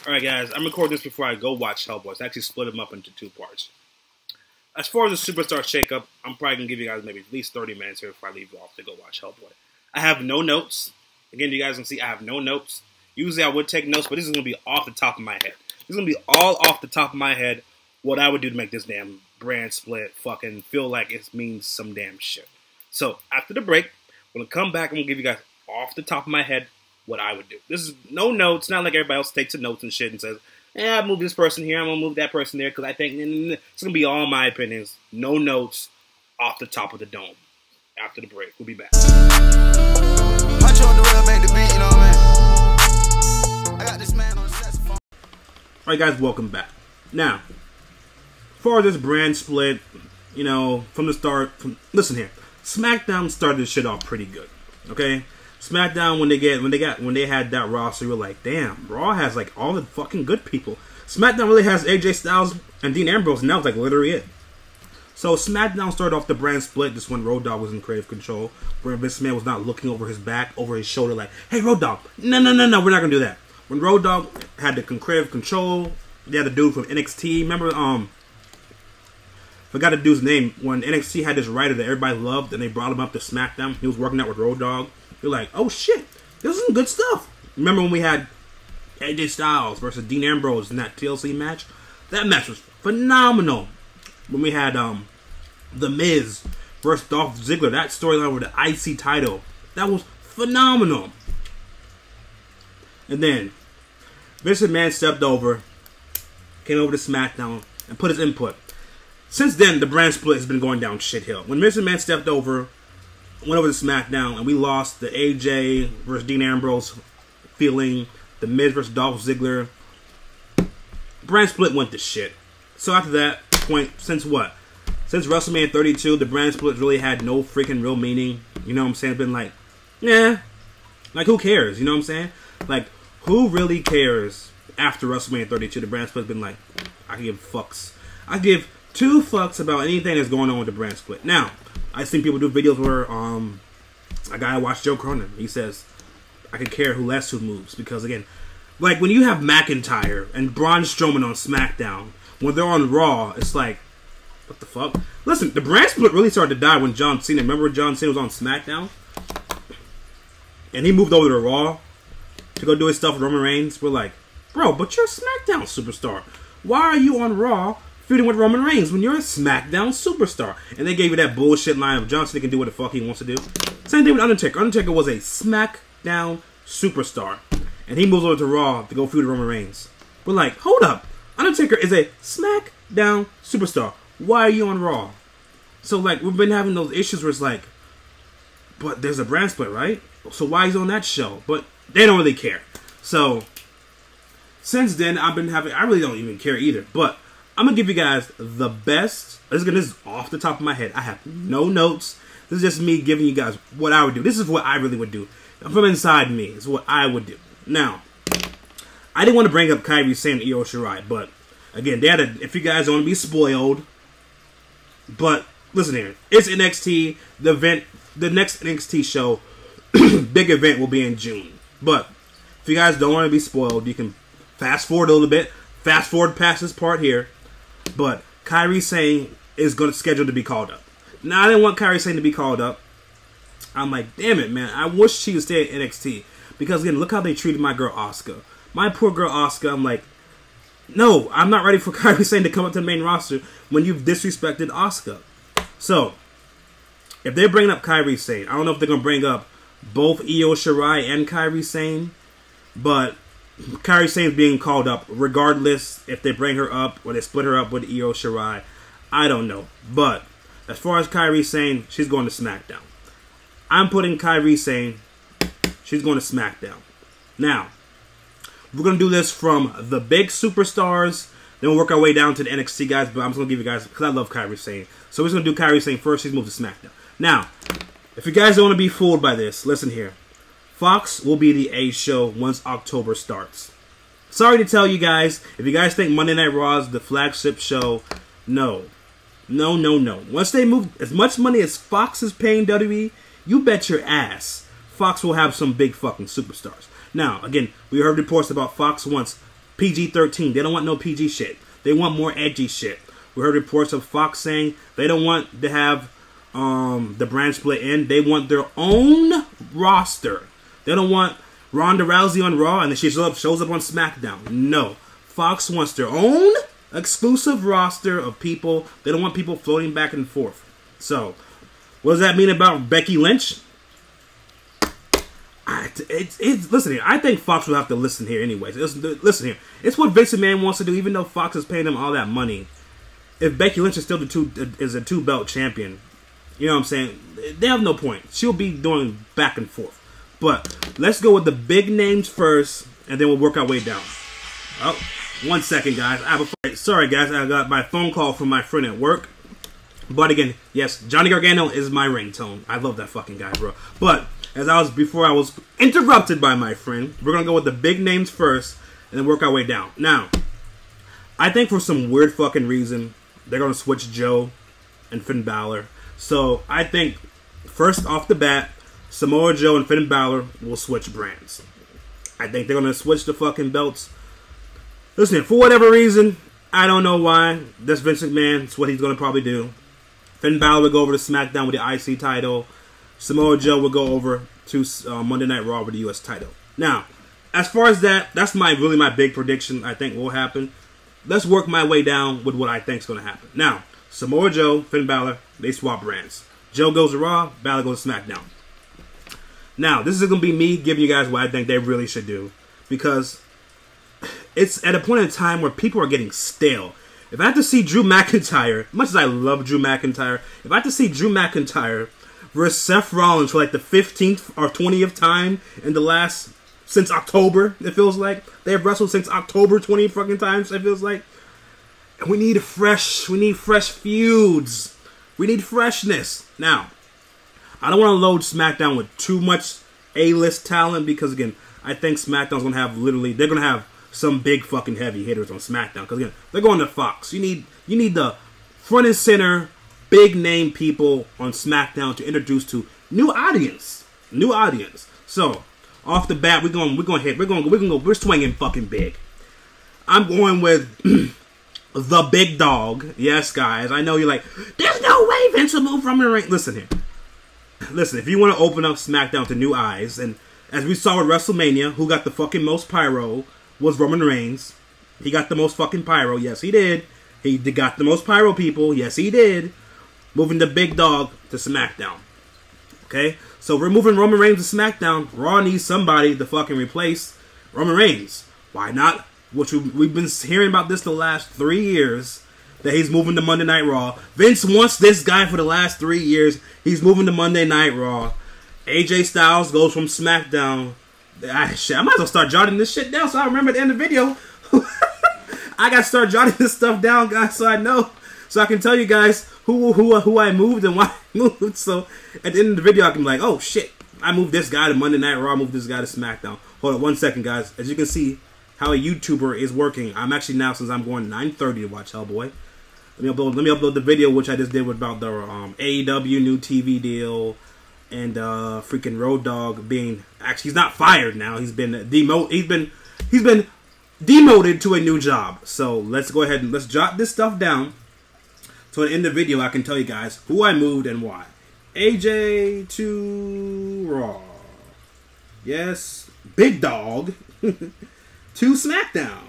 Alright guys, I'm recording this before I go watch Hellboy. I actually split them up into two parts. As far as the Superstar Shakeup, I'm probably going to give you guys maybe at least 30 minutes here before I leave you off to go watch Hellboy. I have no notes. Again, you guys can see I have no notes. Usually I would take notes, but this is going to be off the top of my head. This is going to be all off the top of my head what I would do to make this damn brand split fucking feel like it means some damn shit. So, after the break, I'm going to come back and I'm going to give you guys off the top of my head what I would do. This is no notes, not like everybody else takes the notes and shit and says, I move this person here, I'm going to move that person there, because I think it's going to be all my opinions. No notes, off the top of the dome. After the break, we'll be back. Alright guys, welcome back. Now, as far as this brand split, you know, from the start, listen here, SmackDown started this shit off pretty good, okay? SmackDown, when they had that roster, you were like, damn, Raw has like all the fucking good people. SmackDown really has AJ Styles and Dean Ambrose, and that was like literally it. So SmackDown started off the brand split just when Road Dogg was in creative control, where Vince McMahon was not looking over his back, over his shoulder, like, hey Road Dogg, no, we're not gonna do that. When Road Dogg had the creative control, they had the dude from NXT. Remember, forgot the dude's name. When NXT had this writer that everybody loved, and they brought him up to SmackDown, he was working out with Road Dogg. You're like, oh shit, this is some good stuff. Remember when we had AJ Styles versus Dean Ambrose in that TLC match? That match was phenomenal. When we had The Miz versus Dolph Ziggler, that storyline with the IC title, that was phenomenal. And then Vince McMahon stepped over, came over to SmackDown, and put his input. Since then, the brand split has been going down shithill. When Vince McMahon stepped over, went over to SmackDown, and we lost the AJ versus Dean Ambrose feeling, the Miz versus Dolph Ziggler, brand split went to shit. So after that point, since what? Since WrestleMania 32, the brand split really had no freaking real meaning. You know what I'm saying? It's been like, yeah, like who cares? You know what I'm saying? Like, who really cares after WrestleMania 32? The brand split's been like, I give fucks. I give two fucks about anything that's going on with the brand split. Now, I've seen people do videos where, a guy watched Joe Cronin, he says, I could care who less who moves, because again, like when you have McIntyre and Braun Strowman on SmackDown, when they're on Raw, it's like, what the fuck? Listen, the brand split really started to die when John Cena, remember when John Cena was on SmackDown? And he moved over to Raw to go do his stuff with Roman Reigns. We're like, bro, but you're a SmackDown superstar. Why are you on Raw feuding with Roman Reigns when you're a SmackDown superstar? And they gave you that bullshit line of John Cena can do what the fuck he wants to do. Same thing with Undertaker. Undertaker was a SmackDown superstar, and he moves over to Raw to go feud with Roman Reigns. We're like, hold up. Undertaker is a SmackDown superstar. Why are you on Raw? So, like, we've been having those issues where it's like, but there's a brand split, right? So why is he on that show? But they don't really care. So, since then, I've been having, I really don't even care either. But I'm going to give you guys the best. This is off the top of my head. I have no notes. This is just me giving you guys what I would do. This is what I really would do. From inside me, is what I would do. Now, I didn't want to bring up Kairi Sane and Io Shirai, but again, they had a, if you guys don't want to be spoiled, but listen here, it's NXT, the event, the next NXT show, big event will be in June. But if you guys don't want to be spoiled, you can fast forward a little bit, fast forward past this part here. But Kairi Sane is scheduled to be called up. Now, I didn't want Kairi Sane to be called up. I'm like, damn it, man. I wish she would stay at NXT. Because, again, look how they treated my girl, Asuka. My poor girl, Asuka, I'm like, no, I'm not ready for Kairi Sane to come up to the main roster when you've disrespected Asuka. So, if they're bringing up Kairi Sane, I don't know if they're going to bring up both Io Shirai and Kairi Sane. But Kairi Sane is being called up regardless if they bring her up or they split her up with Io Shirai. I don't know. But as far as Kairi Sane, she's going to SmackDown. I'm putting Kairi Sane, she's going to SmackDown. Now, we're going to do this from the big superstars, then we'll work our way down to the NXT guys, but I'm just going to give you guys, because I love Kairi Sane. So we're just going to do Kairi Sane first, she's moved to SmackDown. Now, if you guys don't want to be fooled by this, listen here. Fox will be the A show once October starts. Sorry to tell you guys, if you guys think Monday Night Raw is the flagship show, no. No, no, no. Once they move, as much money as Fox is paying WWE, you bet your ass Fox will have some big fucking superstars. Now, again, we heard reports about Fox wants PG-13. They don't want no PG shit. They want more edgy shit. We heard reports of Fox saying they don't want to have the brand split in. They want their own roster. They don't want Ronda Rousey on Raw and then she shows up on SmackDown. No. Fox wants their own exclusive roster of people. They don't want people floating back and forth. So, what does that mean about Becky Lynch? Listen here. I think Fox will have to listen here anyways. Listen here. It's what Vince McMahon wants to do, even though Fox is paying him all that money. If Becky Lynch is still a 2-belt champion, you know what I'm saying? They have no point. She'll be doing back and forth. But let's go with the big names first, and then we'll work our way down. Oh, 1 second, guys. Sorry, guys. I got my phone call from my friend at work. But again, yes, Johnny Gargano is my ringtone. I love that fucking guy, bro. But before I was interrupted by my friend, we're gonna go with the big names first, and then work our way down. Now, I think for some weird fucking reason, they're gonna switch Joe and Finn Balor. So I think first off the bat, Samoa Joe and Finn Balor will switch brands. I think they're gonna switch the fucking belts. Listen, for whatever reason, I don't know why. That's Vince McMahon. It's what he's gonna probably do. Finn Balor will go over to SmackDown with the IC title. Samoa Joe will go over to Monday Night Raw with the US title. Now, as far as that's really my big prediction I think will happen. Let's work my way down with what I think is going to happen. Now, Samoa Joe, Finn Balor, they swap brands. Joe goes to Raw, Balor goes to SmackDown. Now, this is going to be me giving you guys what I think they really should do. Because it's at a point in time where people are getting stale. If I have to see Drew McIntyre, much as I love Drew McIntyre, if I have to see Drew McIntyre versus Seth Rollins for like the 15th or 20th time in the last, since October, it feels like. They have wrestled since October 20 fucking times, it feels like. And we need fresh feuds. We need freshness. Now, I don't want to load SmackDown with too much A-list talent because, again, I think SmackDown's going to have they're going to have some big fucking heavy hitters on SmackDown. Because, again, they're going to Fox. You need the front and center big name people on SmackDown to introduce to new audience. So, off the bat, we're swinging fucking big. I'm going with the big dog. Yes, guys. I know you're like, there's no way Vince will move Roman Reigns. Listen here. Listen, if you want to open up SmackDown to new eyes, and as we saw with WrestleMania, who got the fucking most pyro was Roman Reigns. He got the most fucking pyro. Yes, he did. He got the most pyro people. Yes, he did. Moving the big dog to SmackDown. Okay? So we're moving Roman Reigns to SmackDown. Raw needs somebody to fucking replace Roman Reigns. Why not? Which we've been hearing about this the last 3 years. That he's moving to Monday Night Raw. Vince wants this guy for the last 3 years. He's moving to Monday Night Raw. AJ Styles goes from SmackDown. Shit, I might as well start jotting this shit down so I remember at the end of the video. I gotta start jotting this stuff down, guys, so I know. So I can tell you guys who I moved and why I moved. So at the end of the video, I can be like, oh shit, I moved this guy to Monday Night Raw, I moved this guy to SmackDown. Hold on 1 second, guys. As you can see how a YouTuber is working. I'm actually now, since I'm going 9:30 to watch Hellboy. Let me upload the video which I just did about the AEW new TV deal and freaking Road Dogg being he's not fired now. He's been demoted to a new job. So let's go ahead and let's jot this stuff down. So at the end of the video, I can tell you guys who I moved and why. AJ to Raw. Yes, Big Dog to SmackDown.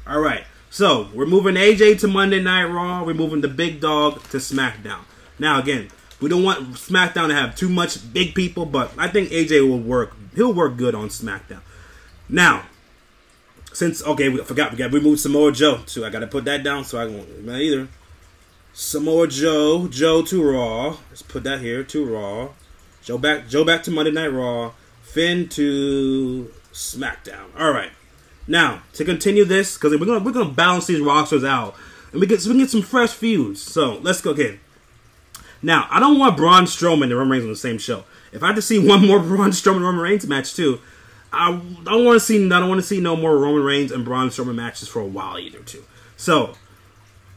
All right. So, we're moving AJ to Monday Night Raw. We're moving the Big Dog to SmackDown. Now, again, we don't want SmackDown to have too much big people, but I think AJ will work. He'll work good on SmackDown. Now, we moved Samoa Joe too. I got to put that down so I won't either. Samoa Joe to Raw. Let's put that here to Raw. Joe back to Monday Night Raw. Finn to SmackDown. All right. Now, to continue this, because we're gonna balance these rosters out, and we can get some fresh feuds. So let's go again. Now, I don't want Braun Strowman and Roman Reigns on the same show. If I have to see one more Braun Strowman Roman Reigns match too, I don't want to see no more Roman Reigns and Braun Strowman matches for a while either too. So,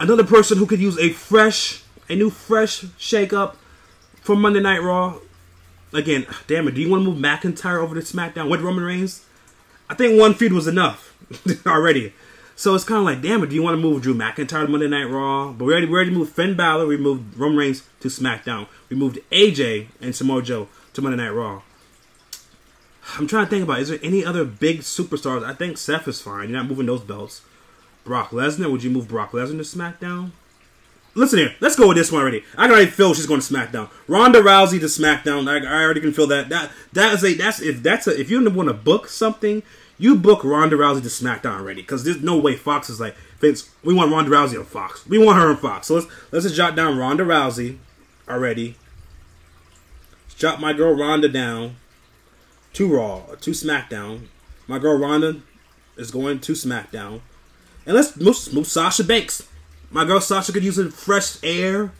another person who could use a new fresh shakeup for Monday Night Raw. Again, damn it, do you want to move McIntyre over to SmackDown with Roman Reigns? I think one feud was enough. already. So it's kind of like, damn it, do you want to move Drew McIntyre to Monday Night Raw? But we already moved Finn Balor, we moved Roman Reigns to SmackDown. We moved AJ and Samoa Joe to Monday Night Raw. I'm trying to think about, is there any other big superstars? I think Seth is fine. You're not moving those belts. Brock Lesnar, would you move Brock Lesnar to SmackDown? Listen here, let's go with this one already. I can already feel she's going to SmackDown. Ronda Rousey to SmackDown. I already can feel that. If you want to book something, you book Ronda Rousey to SmackDown already, because there's no way Fox is like, Vince, we want Ronda Rousey on Fox. We want her on Fox. So let's just jot down Ronda Rousey already. Let's jot my girl Ronda down to Raw, to SmackDown. My girl Ronda is going to SmackDown. And let's move Sasha Banks. My girl Sasha could use some fresh air.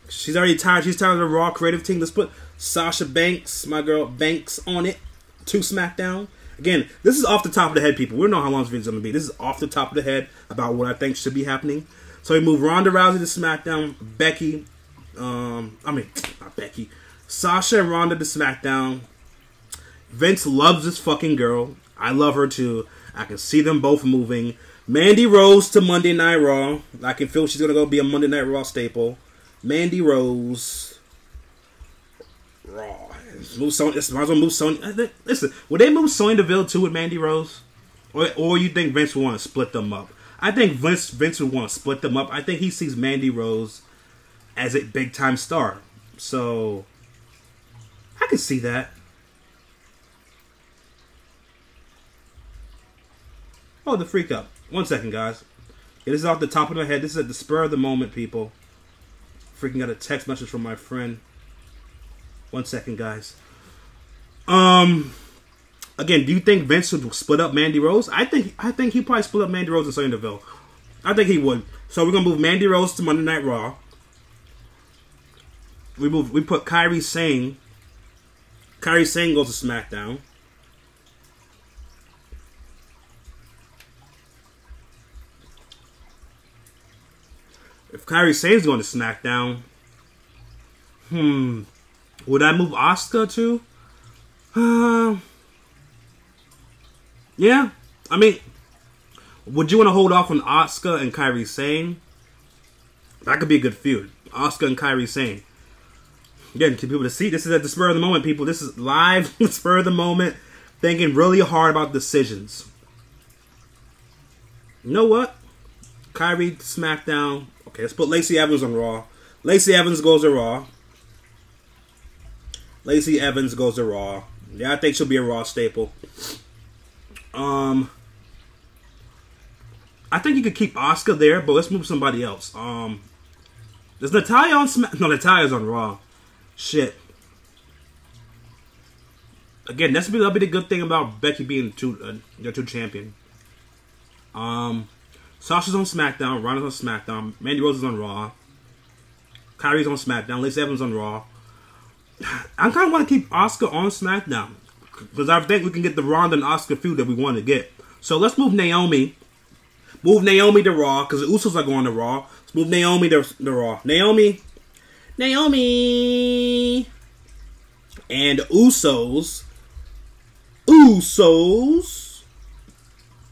She's already tired. She's tired of the Raw creative team. Let's put Sasha Banks, my girl Banks, on it to SmackDown. Again, this is off the top of the head, people. We don't know how long this video is going to be. This is off the top of the head about what I think should be happening. So we move Ronda Rousey to SmackDown. Sasha and Ronda to SmackDown. Vince loves this fucking girl. I love her too. I can see them both moving. Mandy Rose to Monday Night Raw. I can feel she's going to go be a Monday Night Raw staple. Mandy Rose. Raw. Move Sonya. Might as well move Sonya. Listen, would they move Sonya Deville too with Mandy Rose? Or you think Vince would want to split them up? I think Vince would want to split them up. I think he sees Mandy Rose as a big-time star. So, I can see that. Oh, the freak up. 1 second, guys. Yeah, this is off the top of my head. This is at the spur of the moment, people. Freaking got a text message from my friend. 1 second, guys. Again, do you think Vince would split up Mandy Rose? I think he'd probably split up Mandy Rose and Sonya Deville. I think he would. So we're gonna move Mandy Rose to Monday Night Raw. We put Kairi Sane. Kairi Sane goes to SmackDown. If Kairi Sane's going to SmackDown, would I move Asuka too? Yeah. I mean, would you want to hold off on Asuka and Kairi Sane? That could be a good feud. Asuka and Kairi Sane. Again, to people to see, this is at the spur of the moment, people. This is live, spur of the moment, thinking really hard about decisions. You know what? Kairi SmackDown. Okay, let's put Lacey Evans on Raw. Lacey Evans goes to Raw. Lacey Evans goes to Raw. Yeah, I think she'll be a Raw staple. I think you could keep Asuka there, but let's move somebody else. Is Natalya on Smack? No, Natalya's on Raw. Shit. Again, that'll be the good thing about Becky being your two champion. Sasha's on SmackDown, Ronda's on SmackDown, Mandy Rose is on Raw, Kairi's on SmackDown, Lacey Evans on Raw. I kind of want to keep Asuka on SmackDown because I think we can get the Ronda and Asuka feud that we want to get. So let's move Naomi. Move Naomi to Raw because the Usos are going to Raw. Let's move Naomi to Raw. Naomi. And Usos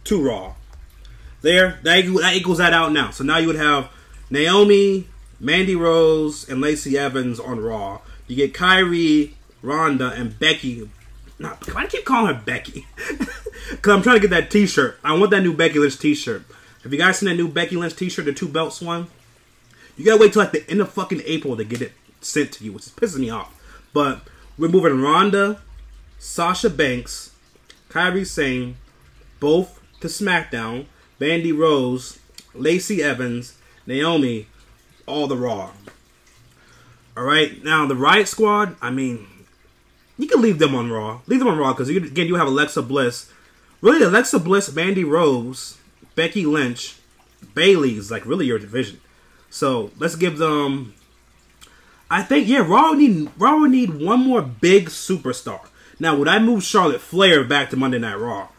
to Raw. There, that equals that out now. So now you would have Naomi, Mandy Rose, and Lacey Evans on Raw. You get Kairi, Ronda, and Becky. Why do I keep calling her Becky? Because I'm trying to get that t-shirt. I want that new Becky Lynch t-shirt. Have you guys seen that new Becky Lynch t-shirt, the 2 belts one? You gotta wait till like the end of fucking April to get it sent to you, which is pissing me off. But we're moving Ronda, Sasha Banks, Kairi Sane, both to SmackDown. Mandy Rose, Lacey Evans, Naomi, all the Raw. Alright, now the Riot Squad, I mean, you can leave them on Raw. Leave them on Raw because, again, you have Alexa Bliss. Really, Alexa Bliss, Mandy Rose, Becky Lynch, Bayley's like really your division. So, let's give them... I think, yeah, Raw would need one more big superstar. Now, would I move Charlotte Flair back to Monday Night Raw?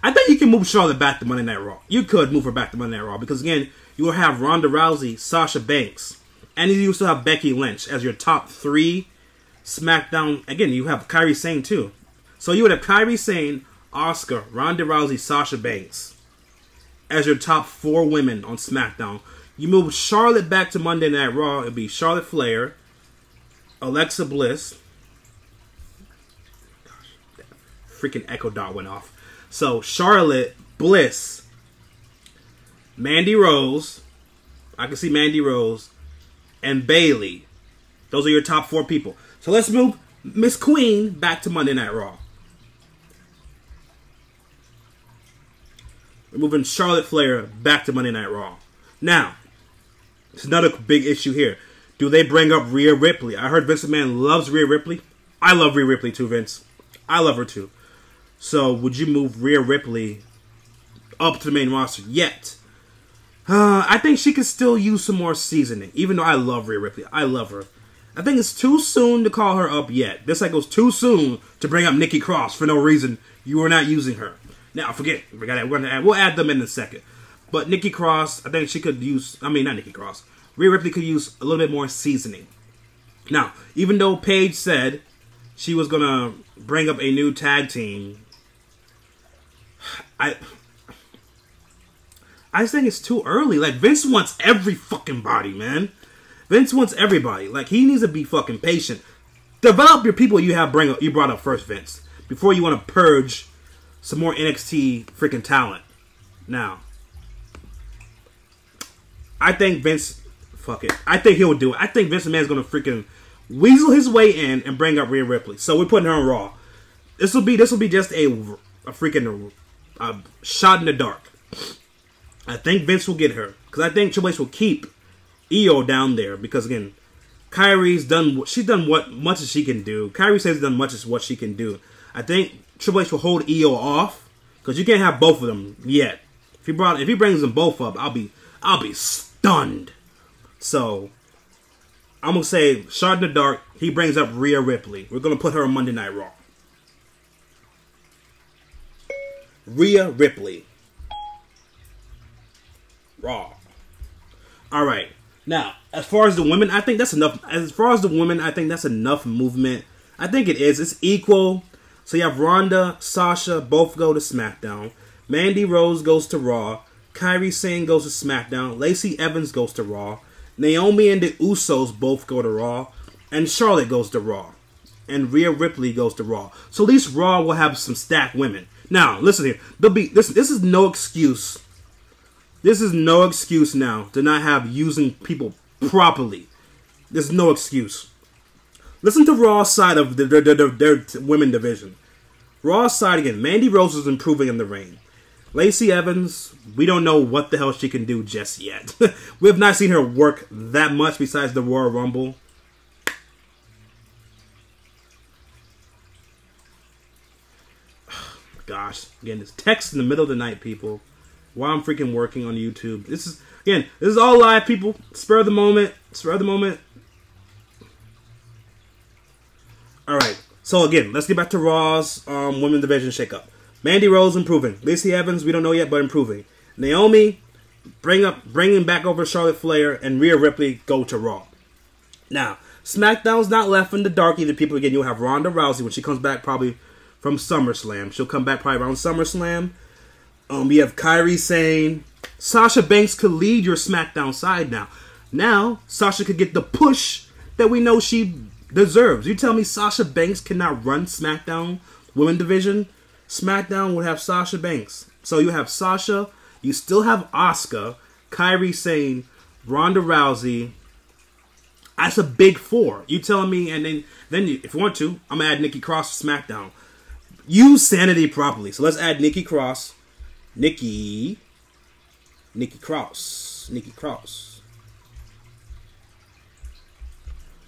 I think you can move Charlotte back to Monday Night Raw. You could move her back to Monday Night Raw because, again, you will have Ronda Rousey, Sasha Banks, and you still have Becky Lynch as your top 3 SmackDown. Again, you have Kairi Sane too. So you would have Kairi Sane, Asuka, Ronda Rousey, Sasha Banks as your top 4 women on SmackDown. You move Charlotte back to Monday Night Raw. It'd be Charlotte Flair, Alexa Bliss. Gosh, that freaking Echo Dot went off. So Charlotte, Bliss, Mandy Rose. I can see Mandy Rose and Bayley. Those are your top 4 people. So let's move Miss Queen back to Monday Night Raw. We're moving Charlotte Flair back to Monday Night Raw. Now, it's another big issue here. Do they bring up Rhea Ripley? I heard Vince McMahon loves Rhea Ripley. I love Rhea Ripley too, Vince. I love her too. So, would you move Rhea Ripley up to the main roster yet? I think she could still use some more seasoning, even though I love Rhea Ripley. I love her. I think it's too soon to call her up yet. This like goes too soon to bring up Nikki Cross for no reason. You are not using her. Now, forget. We'll add them in a second. But Nikki Cross, I think she could use... I mean, not Nikki Cross. Rhea Ripley could use a little bit more seasoning. Now, even though Paige said she was going to bring up a new tag team, I just think it's too early. Like, Vince wants every fucking body, man. Vince wants everybody. Like, he needs to be fucking patient. Develop your people you brought up first, Vince. Before you want to purge some more NXT freaking talent. Now, I think Vince, fuck it. I think he'll do it. I think Vince McMahon's going to freaking weasel his way in and bring up Rhea Ripley. So we're putting her on Raw. This will be just a freaking shot in the dark. I think Vince will get her because I think Triple H will keep Io down there because again, Kairi's done. She's done what much as she can do. Kairi says she's done much as what she can do. I think Triple H will hold Io off because you can't have both of them yet. If he brings them both up, I'll be stunned. So I'm gonna say shot in the dark. He brings up Rhea Ripley. We're gonna put her on Monday Night Raw. Rhea Ripley. Raw. All right. Now, as far as the women, I think that's enough. As far as the women, I think that's enough movement. I think it is. It's equal. So you have Ronda, Sasha, both go to SmackDown. Mandy Rose goes to Raw. Kairi Sane goes to SmackDown. Lacey Evans goes to Raw. Naomi and the Usos both go to Raw. And Charlotte goes to Raw. And Rhea Ripley goes to Raw. So at least Raw will have some stacked women. Now, listen here. This is no excuse. This is no excuse now to not have using people properly. There's no excuse. Listen to Raw's side of their women division. Raw's side again. Mandy Rose is improving in the ring. Lacey Evans, we don't know what the hell she can do just yet. We have not seen her work that much besides the Royal Rumble. Gosh, again, it's text in the middle of the night, people. While I'm freaking working on YouTube. This is all live, people. Spur of the moment. Spur of the moment. Alright. So again, let's get back to Raw's women's division shakeup. Mandy Rose improving. Lacey Evans, we don't know yet, but improving. Naomi, bringing back over Charlotte Flair, and Rhea Ripley go to Raw. Now, SmackDown's not left in the dark either, people. Again, you'll have Ronda Rousey when she comes back probably from SummerSlam. She'll come back probably around SummerSlam. We have Kairi Sane. Sasha Banks could lead your SmackDown side now. Now, Sasha could get the push that we know she deserves. You tell me Sasha Banks cannot run SmackDown women division? SmackDown would have Sasha Banks. So you have Sasha. You still have Asuka, Kairi Sane, Ronda Rousey. That's a big 4. You telling me, and then if you want to, I'm going to add Nikki Cross to SmackDown. Use sanity properly. So let's add Nikki Cross. Nikki Cross.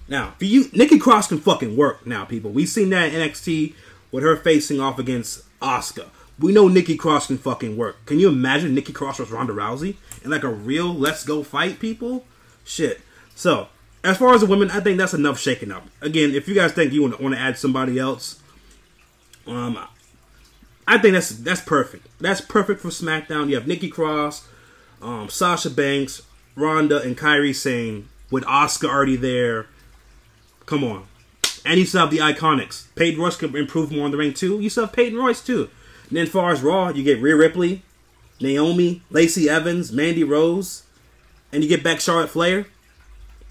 Now, for you, Nikki Cross can fucking work now, people. We've seen that in NXT with her facing off against Asuka. We know Nikki Cross can fucking work. Can you imagine Nikki Cross versus Ronda Rousey in like a real let's go fight, people? Shit. So, as far as the women, I think that's enough shaking up. Again, if you guys think you want to add somebody else, I think that's perfect. That's perfect for SmackDown. You have Nikki Cross, Sasha Banks, Ronda, and Kairi Sane with Asuka already there. Come on. And you still have the Iconics. Peyton Royce could improve more in the ring too. You still have Peyton Royce too. And then as far as Raw, you get Rhea Ripley, Naomi, Lacey Evans, Mandy Rose, and you get back Charlotte Flair.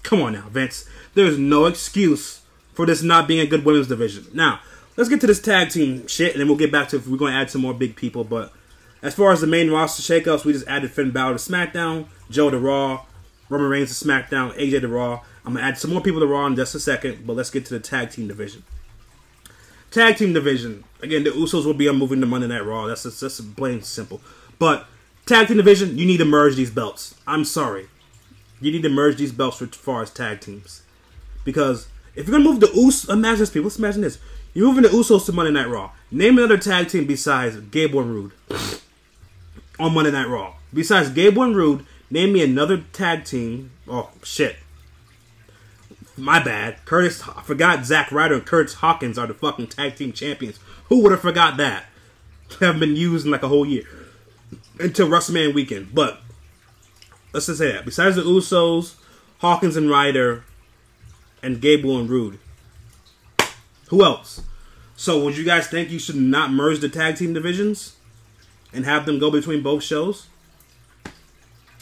Come on now, Vince. There's no excuse for this not being a good women's division. Now, let's get to this tag team shit, and then we'll get back to if we're going to add some more big people. But as far as the main roster shakeups, we just added Finn Balor to SmackDown, Joe to Raw, Roman Reigns to SmackDown, AJ to Raw. I'm going to add some more people to Raw in just a second, but let's get to the tag team division. Tag team division. Again, the Usos will be moving to Monday Night Raw. That's plain and simple. But tag team division, you need to merge these belts. I'm sorry. You need to merge these belts as far as tag teams. Because if you're going to move the Usos, imagine this, people. Let's imagine this. You're moving the Usos to Monday Night Raw. Name another tag team besides Gable and Rude on Monday Night Raw. Besides Gable and Rude, name me another tag team. Oh, shit. My bad. I forgot Zack Ryder and Curtis Hawkins are the fucking tag team champions. Who would have forgot that? They haven't been used in like a whole year. Until WrestleMania weekend. But let's just say that. Besides the Usos, Hawkins and Ryder, and Gable and Rude. Who else? So would you guys think you should not merge the tag team divisions? And have them go between both shows?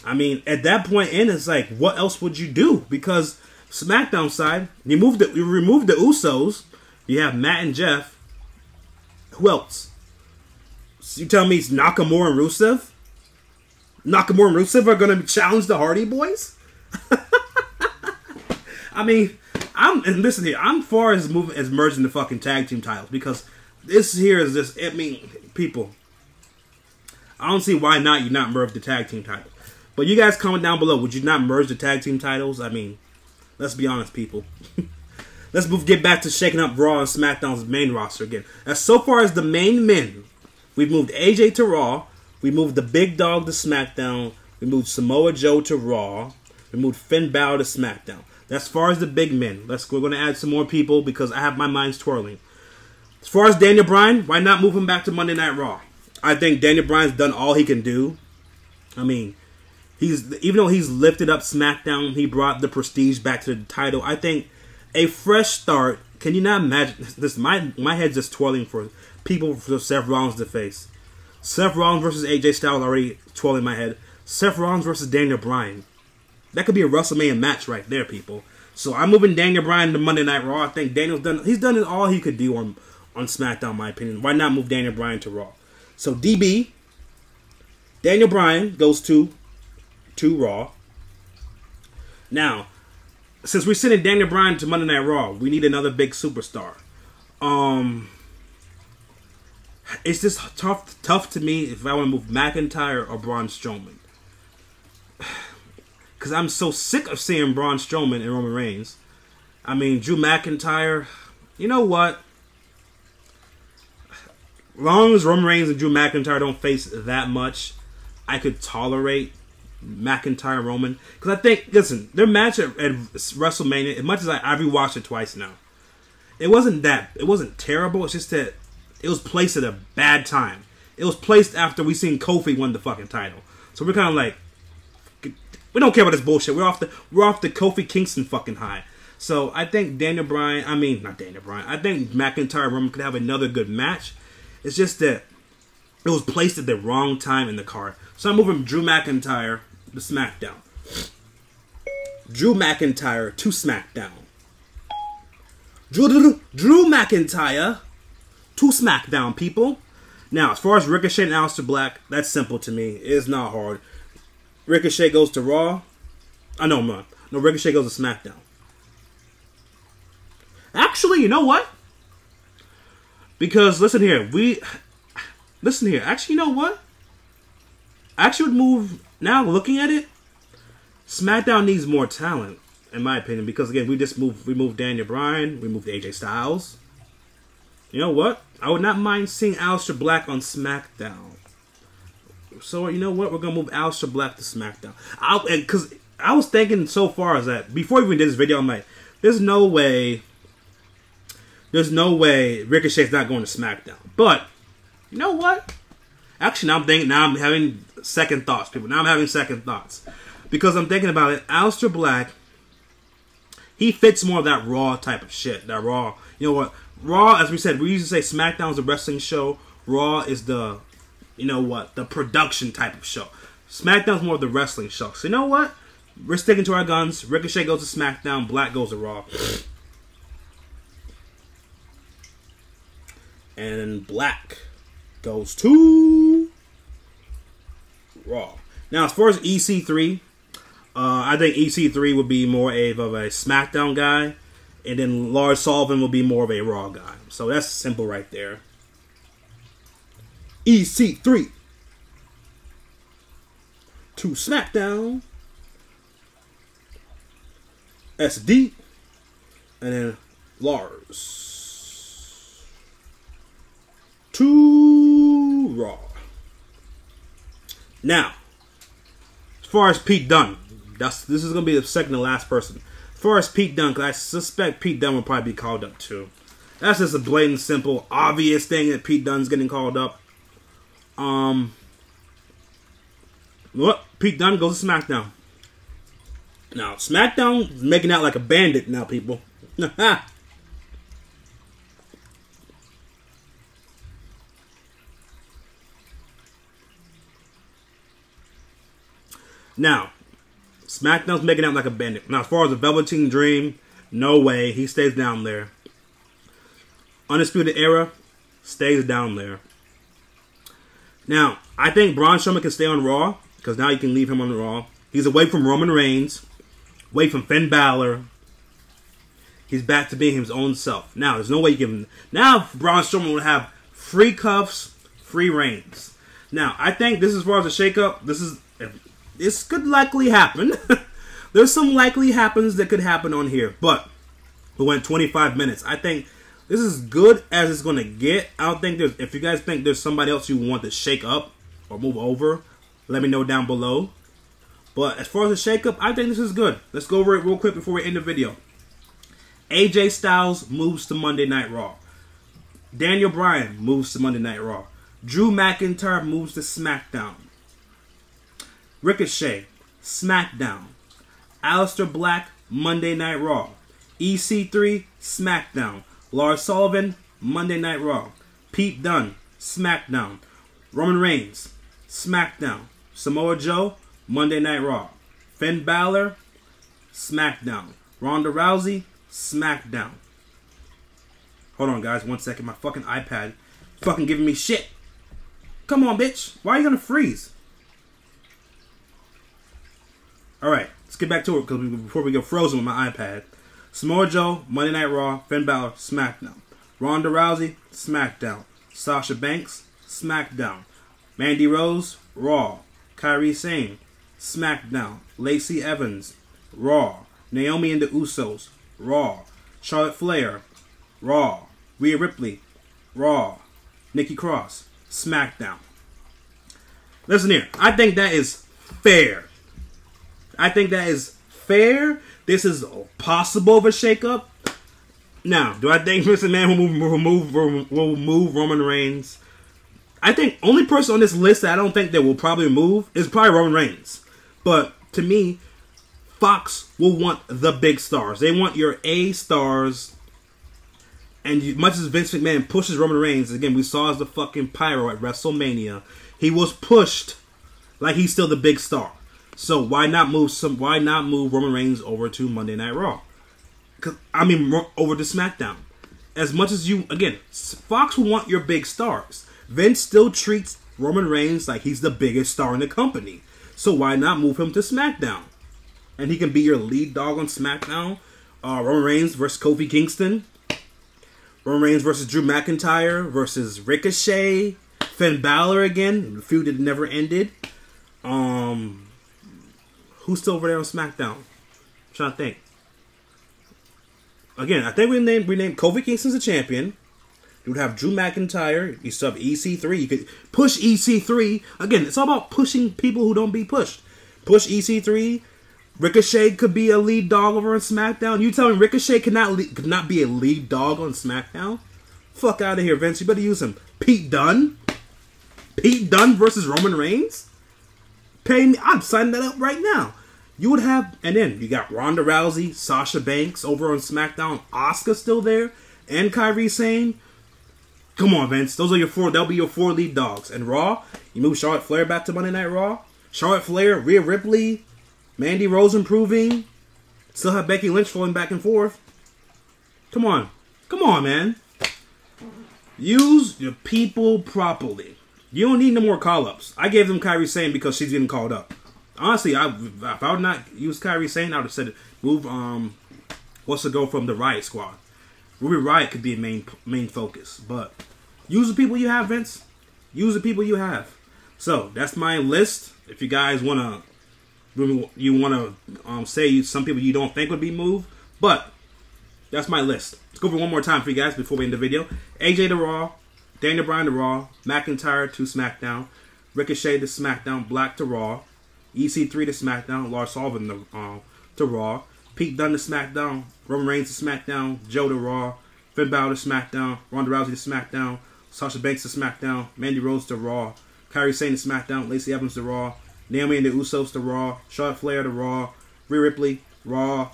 I mean, at that point in, it's like, what else would you do? Because SmackDown side, you remove the Usos. You have Matt and Jeff. Who else? So you tell me it's Nakamura and Rusev? Nakamura and Rusev are going to challenge the Hardy Boys? I mean, and listen here, I'm far as merging the fucking tag team titles because this here is just, I mean, people, I don't see why not you not merge the tag team titles. But you guys comment down below, would you not merge the tag team titles? I mean, let's be honest, people. Let's get back to shaking up Raw and SmackDown's main roster again. As so far as the main men, we've moved AJ to Raw. We moved the Big Dog to SmackDown. We moved Samoa Joe to Raw. We moved Finn Balor to SmackDown. As far as the big men, we're going to add some more people because I have my mind twirling. As far as Daniel Bryan, why not move him back to Monday Night Raw? I think Daniel Bryan's done all he can do. I mean, even though he's lifted up SmackDown, he brought the prestige back to the title. I think a fresh start. Can you not imagine this? My head's just twirling for people for Seth Rollins to face. Seth Rollins versus AJ Styles already twirling my head. Seth Rollins versus Daniel Bryan. That could be a WrestleMania match right there, people. So I'm moving Daniel Bryan to Monday Night Raw. I think he's done all he could do on SmackDown, in my opinion. Why not move Daniel Bryan to Raw? So DB, Daniel Bryan goes to Raw. Now, since we're sending Daniel Bryan to Monday Night Raw, we need another big superstar. It's just tough to me if I want to move McIntyre or Braun Strowman. Because I'm so sick of seeing Braun Strowman and Roman Reigns. I mean, Drew McIntyre, you know what? As long as Roman Reigns and Drew McIntyre don't face that much, I could tolerate McIntyre and Roman. Because I think, listen, their match at WrestleMania, as much as I've rewatched it twice now, it wasn't terrible. It's just that it was placed at a bad time. It was placed after we seen Kofi win the fucking title. So we're kind of like, we don't care about this bullshit. We're off the Kofi Kingston fucking high. So I think I think McIntyre and Roman could have another good match. It's just that it was placed at the wrong time in the card. So I'm moving Drew McIntyre to SmackDown. Drew McIntyre to SmackDown. Drew McIntyre to SmackDown, people. Now, as far as Ricochet and Aleister Black, that's simple to me. It's not hard. Ricochet goes to Raw. No, Ricochet goes to SmackDown. Actually, you know what? Because, listen here. Actually, you know what? I actually would move, now looking at it, SmackDown needs more talent, in my opinion. Because, again, we moved Daniel Bryan. We moved AJ Styles. You know what? I would not mind seeing Aleister Black on SmackDown. So, you know what? We're going to move Aleister Black to SmackDown. Because I was thinking so far as that, before we even did this video, I'm like, there's no way Ricochet's not going to SmackDown. But, you know what? Actually, now I'm having second thoughts, people. Now I'm having second thoughts. Because I'm thinking about it, Aleister Black He fits more of that Raw type of shit. That Raw, you know what? Raw, as we said, we used to say SmackDown's a wrestling show. Raw is the, you know what, the production type of show. SmackDown's more of the wrestling show. So you know what? We're sticking to our guns. Ricochet goes to SmackDown. Black goes to Raw. And Black goes to Raw. Now, as far as EC3, I think EC3 would be more of a SmackDown guy. And then Lars Sullivan will be more of a Raw guy. So that's simple right there. EC3 to SmackDown. SD. And then Lars to Raw. Now, as far as Pete Dunne, this is going to be the second to last person. As far as Pete Dunne, because I suspect Pete Dunne will probably be called up too. That's just a blatant, simple, obvious thing that Pete Dunne's getting called up. What? Pete Dunne goes to SmackDown. Now, SmackDown is making out like a bandit now, people. Now, SmackDown's making out like a bandit. Now, as far as the Velveteen Dream, no way. He stays down there. Undisputed Era stays down there. Now, I think Braun Strowman can stay on Raw, because now you can leave him on Raw. He's away from Roman Reigns, away from Finn Balor. He's back to being his own self. Now, there's no way you can... Now, Braun Strowman will have free cuffs, free reigns. Now, I think this is as far as a shakeup. This could likely happen. There's some likely happens that could happen on here. But we went 25 minutes. I think this is good as it's going to get. I don't think there's... If you guys think there's somebody else you want to shake up or move over, let me know down below. But as far as the shakeup, I think this is good. Let's go over it real quick before we end the video. AJ Styles moves to Monday Night Raw. Daniel Bryan moves to Monday Night Raw. Drew McIntyre moves to SmackDown. Ricochet, SmackDown. Aleister Black, Monday Night Raw. EC3, SmackDown. Lars Sullivan, Monday Night Raw. Pete Dunne, SmackDown. Roman Reigns, SmackDown. Samoa Joe, Monday Night Raw. Finn Balor, SmackDown. Ronda Rousey, SmackDown. Hold on, guys. 1 second. My fucking iPad fucking giving me shit. Come on, bitch. Why are you gonna freeze? Alright, let's get back to it before we get frozen with my iPad. Samoa Joe, Monday Night Raw. Finn Balor, SmackDown. Ronda Rousey, SmackDown. Sasha Banks, SmackDown. Mandy Rose, Raw. Kairi Sane, SmackDown. Lacey Evans, Raw. Naomi and the Usos, Raw. Charlotte Flair, Raw. Rhea Ripley, Raw. Nikki Cross, SmackDown. Listen here. I think that is fair. I think that is fair. This is possible of a shakeup. Now, do I think Mr. Man will move Roman Reigns? I think only person on this list that I don't think that will probably move is probably Roman Reigns. But to me, Fox will want the big stars. They want your A stars. And much as Vince McMahon pushes Roman Reigns, again, we saw as the fucking pyro at WrestleMania, he was pushed like he's still the big star. So why not move Roman Reigns over to Monday Night Raw? Over to SmackDown. As much as again, Fox will want your big stars. Vince still treats Roman Reigns like he's the biggest star in the company. So why not move him to SmackDown? And he can be your lead dog on SmackDown. Roman Reigns versus Kofi Kingston. Roman Reigns versus Drew McIntyre versus Ricochet. Finn Balor again. The feud that never ended. Who's still over there on SmackDown? I'm trying to think. Again, I think we named Kofi Kingston as a champion. You would have Drew McIntyre. You still have EC3. You could push EC3. Again, it's all about pushing people who don't be pushed. Push EC3. Ricochet could be a lead dog over on SmackDown. You tell me Ricochet could not be a lead dog on SmackDown? Fuck out of here, Vince. You better use him. Pete Dunne? Pete Dunne versus Roman Reigns? Pay me. I'm signing that up right now. You would have, and then you got Ronda Rousey, Sasha Banks over on SmackDown, Asuka still there, and Kairi Sane. Come on, Vince. Those are your four. That'll be your 4 lead dogs. And Raw, you move Charlotte Flair back to Monday Night Raw. Charlotte Flair, Rhea Ripley, Mandy Rose improving. Still have Becky Lynch flowing back and forth. Come on. Come on, man. Use your people properly. You don't need no more call-ups. I gave them Kairi Sane because she's getting called up. Honestly, if I would not use Kairi Sane, I would have said move what's to go from the Riot Squad. Ruby Riot could be a main focus, but use the people you have, Vince. Use the people you have. So that's my list. If you guys wanna say some people you don't think would be moved, but that's my list. Let's go over one more time for you guys before we end the video. AJ to Raw, Daniel Bryan to Raw, McIntyre to SmackDown, Ricochet to SmackDown, Black to Raw, EC3 to SmackDown, Lars Sullivan to Raw, Pete Dunne to SmackDown, Roman Reigns to SmackDown, Joe to Raw, Finn Balor to SmackDown, Ronda Rousey to SmackDown, Sasha Banks to SmackDown, Mandy Rose to Raw, Kairi Sane to SmackDown, Lacey Evans to Raw, Naomi and the Usos to Raw, Charlotte Flair to Raw, Rhea Ripley, Raw,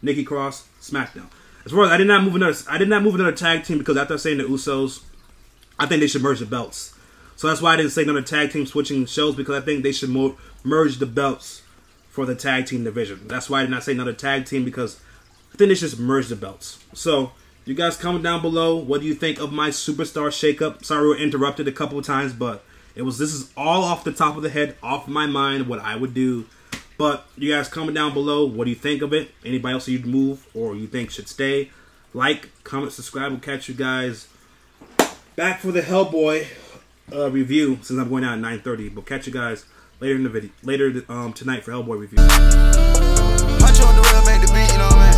Nikki Cross, SmackDown. As far as I did not move another tag team because after saying the Usos, I think they should merge the belts. So that's why I didn't say another tag team switching shows, because I think they should merge the belts for the tag team division. That's why I did not say another tag team, because I think they should just merge the belts. So you guys comment down below, what do you think of my Superstar Shakeup? Sorry we were interrupted a couple of times, but this is all off the top of the head, off my mind, what I would do. But you guys comment down below, what do you think of it? Anybody else you'd move or you think should stay? Like, comment, subscribe. We'll catch you guys back for the Hellboy review, since I'm going out at 9:30. We'll catch you guys later in the video, tonight for Hellboy review. Punch on the real, make the beat, you know what I mean?